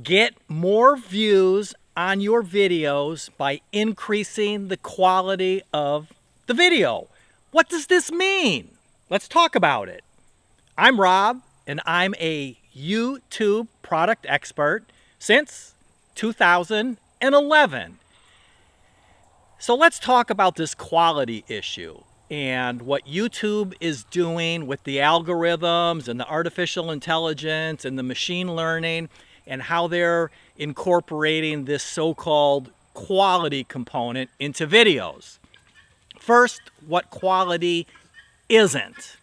Get more views on your videos by increasing the quality of the video. What does this mean? Let's talk about it. I'm Rob, and I'm a YouTube product expert since 2011. So let's talk about this quality issue and what YouTube is doing with the algorithms and the artificial intelligence and the machine learning and how they're incorporating this so-called quality component into videos. First, what quality isn't.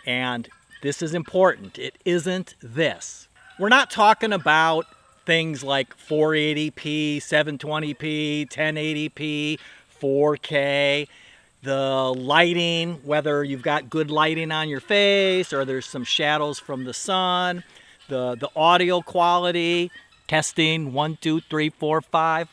And this is important. It isn't this. We're not talking about things like 480p, 720p, 1080p, 4K, the lighting, whether you've got good lighting on your face or there's some shadows from the sun, the audio quality, testing 1, 2, 3, 4, 5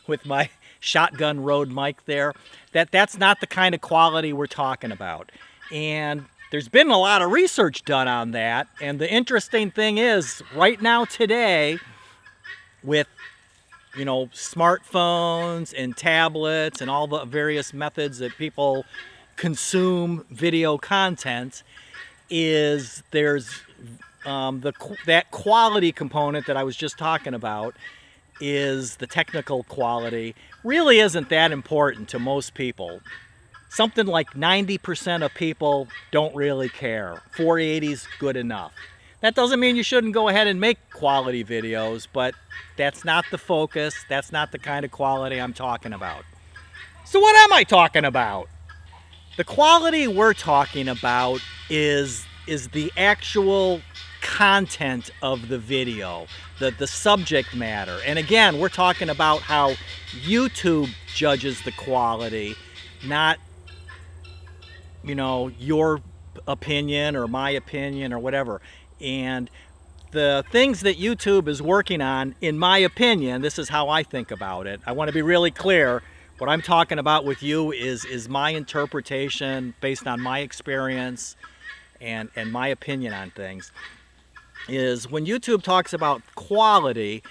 with my shotgun Rode mic there. That's not the kind of quality we're talking about. And there's been a lot of research done on that. And the interesting thing is, right now today, with smartphones and tablets and all the various methods that people consume video content, is there's that quality component that I was just talking about, is the technical quality, really isn't that important to most people. Something like 90% of people don't really care. 480's good enough. That doesn't mean you shouldn't go ahead and make quality videos, but that's not the focus. That's not the kind of quality I'm talking about. So what am I talking about? The quality we're talking about is the actual content of the video, the subject matter. And again, we're talking about how YouTube judges the quality, not your opinion or my opinion or whatever. And the things that YouTube is working on, in my opinion, this is how I think about it. I want to be really clear. What I'm talking about with you is my interpretation based on my experience and my opinion on things. Is when YouTube talks about quality,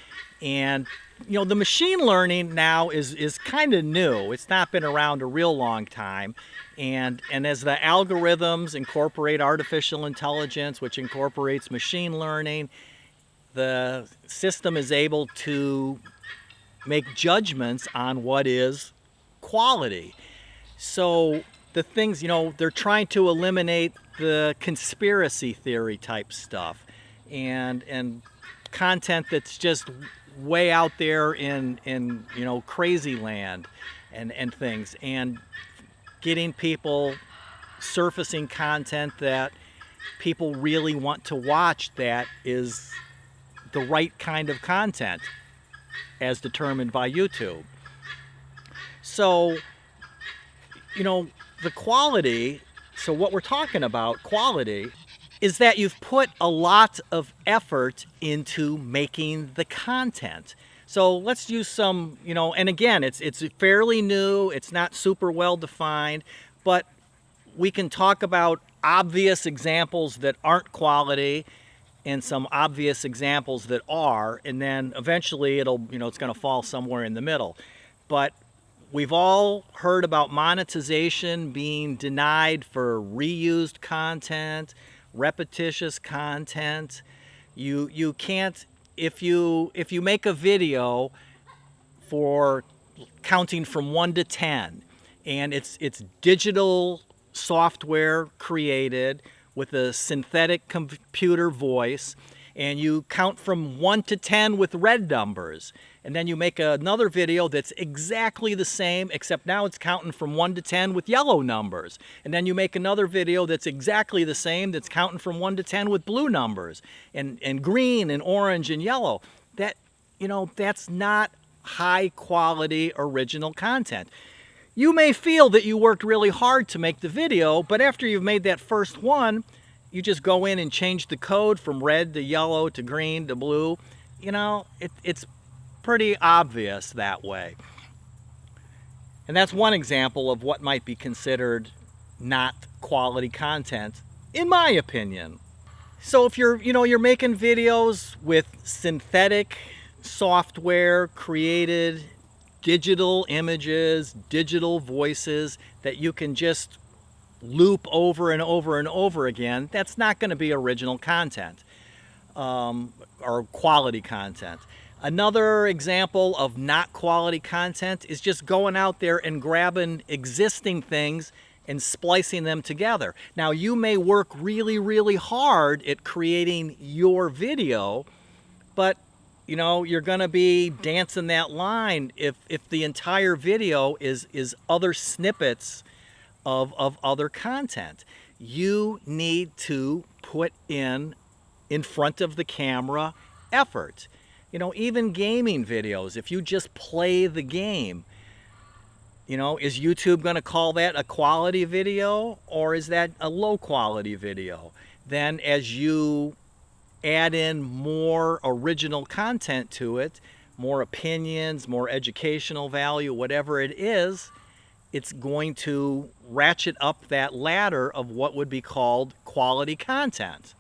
and the machine learning now is kind of new. It's not been around a real long time. And as the algorithms incorporate artificial intelligence, which incorporates machine learning, the system is able to make judgments on what is quality. So the things, they're trying to eliminate the conspiracy theory type stuff and content that's just way out there in crazy land and things, and getting people surfacing content that people really want to watch, that is the right kind of content as determined by YouTube. So, the quality, so what we're talking about, quality, is that you've put a lot of effort into making the content. So let's use some, and again, it's fairly new, it's not super well defined, but we can talk about obvious examples that aren't quality and some obvious examples that are, and then eventually it's going to fall somewhere in the middle. But we've all heard about monetization being denied for reused content, repetitious content. You can't, if you make a video for counting from 1 to 10, and it's digital software created with a synthetic computer voice, and you count from 1 to 10 with red numbers, and then you make another video that's exactly the same, except now it's counting from 1 to 10 with yellow numbers, and then you make another video that's exactly the same, that's counting from 1 to 10 with blue numbers, and green and orange and yellow. That's not high quality original content. You may feel that you worked really hard to make the video, but after you've made that first one, you just go in and change the code from red to yellow to green to blue. It's pretty obvious that way. And that's one example of what might be considered not quality content, in my opinion. So if you're making videos with synthetic software created digital images, digital voices that you can just loop over and over and over again, that's not going to be original content, or quality content. Another example of not quality content is just going out there and grabbing existing things and splicing them together. Now, you may work really, really hard at creating your video, but you're going to be dancing that line if the entire video is other snippets of other content. You need to put in front of the camera effort. Even gaming videos, if you just play the game, is YouTube going to call that a quality video, or is that a low quality video? Then as you add in more original content to it, more opinions, more educational value, whatever it is, it's going to ratchet up that ladder of what would be called quality content.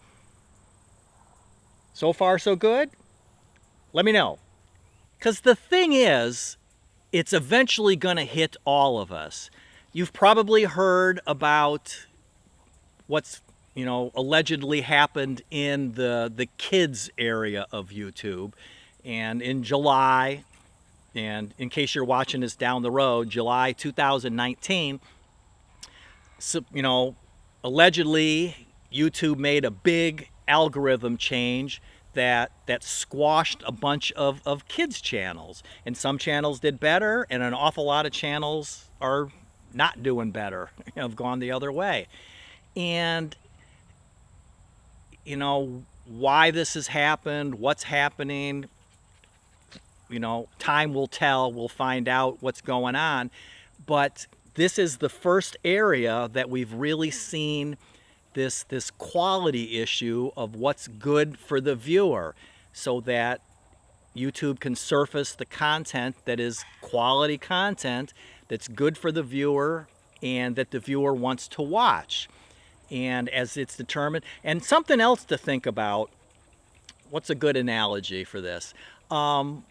So far, so good? Let me know. Because the thing is, it's eventually going to hit all of us. You've probably heard about what's allegedly happened in the kids area of YouTube. And in July, and in case you're watching this down the road, July 2019, so, allegedly YouTube made a big algorithm change that squashed a bunch of kids channels. And some channels did better, and an awful lot of channels are not doing better, have gone the other way. And why this has happened, what's happening, time will tell. We'll find out what's going on. But this is the first area that we've really seen this quality issue of what's good for the viewer, so that YouTube can surface the content that is quality content that's good for the viewer and that the viewer wants to watch. And as it's determined, and something else to think about, what's a good analogy for this? The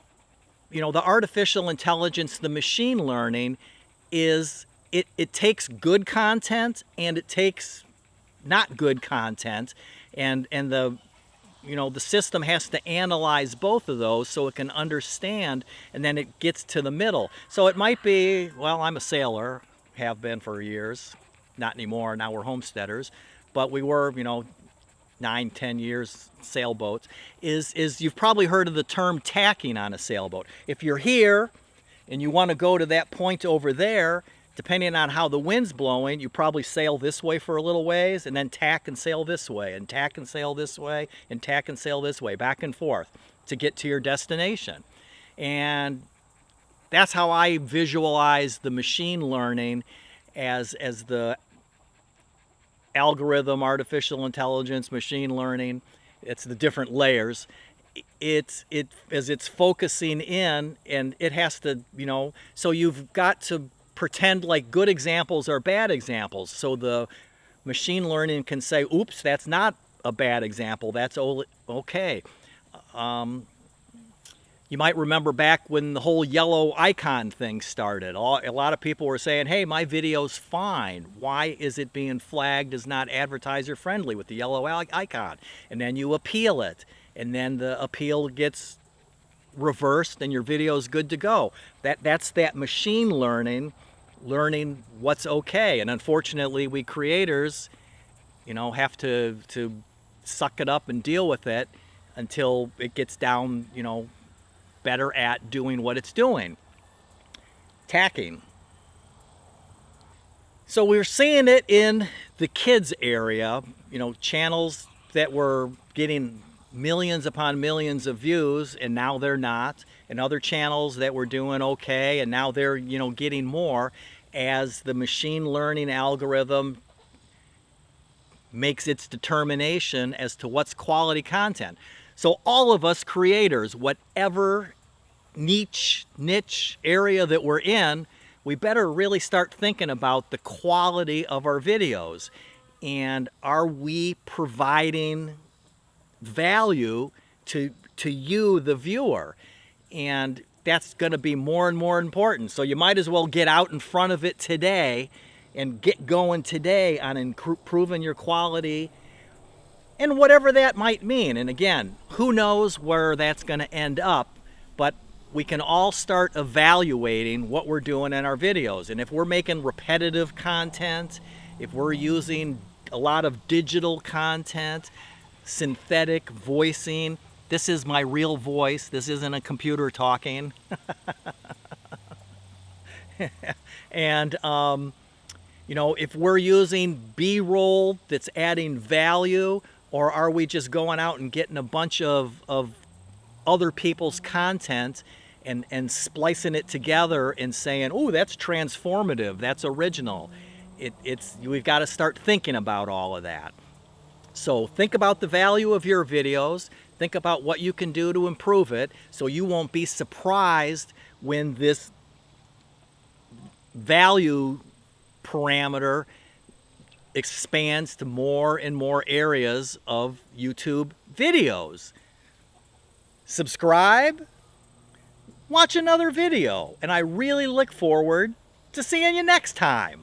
artificial intelligence, the machine learning, is it takes good content and it takes not good content, and the the system has to analyze both of those so it can understand, and then it gets to the middle. So it might be, well, I'm a sailor, have been for years, not anymore, now we're homesteaders, but we were 9-10 years sailboats. Is you've probably heard of the term tacking on a sailboat. If you're here and you want to go to that point over there, depending on how the wind's blowing, you probably sail this way for a little ways and then tack and sail this way, and tack and sail this way, and tack and sail this way, back and forth to get to your destination. And that's how I visualize the machine learning as the algorithm, artificial intelligence, machine learning. It's the different layers. As it's focusing in, and it has to, so you've got to pretend like good examples are bad examples. So the machine learning can say, oops, that's not a bad example, that's okay. You might remember back when the whole yellow icon thing started. A lot of people were saying, hey, my video's fine. Why is it being flagged as not advertiser friendly with the yellow icon? And then you appeal it, and then the appeal gets reversed and your video's good to go. That's that machine learning what's okay. And unfortunately, we creators, have to suck it up and deal with it until it gets down, better at doing what it's doing. Tacking. So we're seeing it in the kids area, channels that were getting millions upon millions of views, and now they're not, and other channels that were doing okay, and now they're getting more, as the machine learning algorithm makes its determination as to what's quality content. So all of us creators, whatever niche area that we're in, we better really start thinking about the quality of our videos. And are we providing value to you, the viewer. And that's going to be more and more important. So you might as well get out in front of it today and get going today on improving your quality and whatever that might mean. And again, who knows where that's going to end up, but we can all start evaluating what we're doing in our videos. And if we're making repetitive content, if we're using a lot of digital content, synthetic voicing, this is my real voice, this isn't a computer talking. And you know, if we're using B-roll that's adding value, or are we just going out and getting a bunch of other people's content and splicing it together and saying, oh, that's transformative, that's original. We've got to start thinking about all of that. So think about the value of your videos, think about what you can do to improve it, so you won't be surprised when this value parameter expands to more and more areas of YouTube videos. Subscribe, watch another video, and I really look forward to seeing you next time.